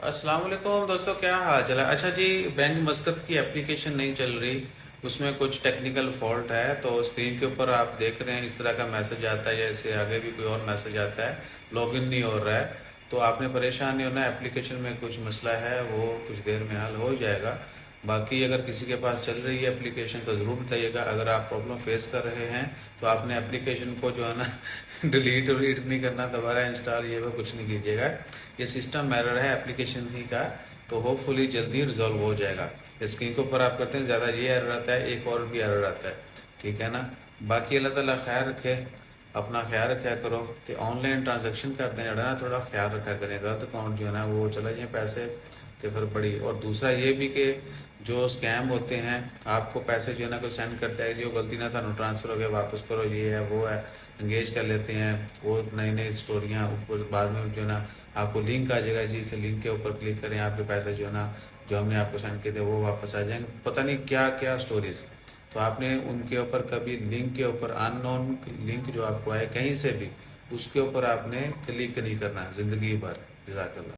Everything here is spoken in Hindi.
अस्सलाम वालेकुम दोस्तों, क्या हाल चल है। अच्छा जी, बैंक मस्कत की एप्लीकेशन नहीं चल रही, उसमें कुछ टेक्निकल फॉल्ट है। तो स्क्रीन के ऊपर आप देख रहे हैं इस तरह का मैसेज आता है या इससे आगे भी कोई और मैसेज आता है, लॉगिन नहीं हो रहा है। तो आपने परेशान नहीं होना, एप्लीकेशन में कुछ मसला है, वो कुछ देर में हल हो जाएगा। बाकी अगर किसी के पास चल रही है एप्लीकेशन तो ज़रूर बताइएगा। अगर आप प्रॉब्लम फेस कर रहे हैं तो आपने एप्लीकेशन को जो है ना डिलीट विलीट नहीं करना, दोबारा इंस्टॉल ये वो कुछ नहीं कीजिएगा। ये सिस्टम एरर है एप्लीकेशन ही का, तो होपफुली जल्दी रिजॉल्व हो जाएगा। स्क्रीन के ऊपर आप करते हैं ज़्यादा ये एरर आता है, एक और भी एरर आता है, ठीक है ना। बाकी अल्लाह ताला खैर रखे, अपना ख्याल रखा करो। तो ऑनलाइन ट्रांजैक्शन करते हैं ना, थोड़ा ख्याल रखा करें, गलत अकाउंट जो है ना वो चले जाए पैसे तो फिर बड़ी। और दूसरा ये भी कि जो स्कैम होते हैं, आपको पैसे जो है ना कोई सेंड करता है, जो गलती ना थानू ट्रांसफ़र हो गया वापस करो, ये है वो है, एंगेज कर लेते हैं। वो नई नई स्टोरियाँ ऊपर बाद में जो है ना आपको लिंक आ जाएगा जी, इस लिंक के ऊपर क्लिक करें, आपके पैसे जो है ना जो हमने आपको सेंड किए थे वो वापस आ जाएंगे, पता नहीं क्या क्या स्टोरीज। तो आपने उनके ऊपर कभी लिंक के ऊपर, अननोन लिंक जो आपको आए कहीं से भी, उसके ऊपर आपने क्लिक नहीं करना ज़िंदगी भर। जज़ाकल्लाह।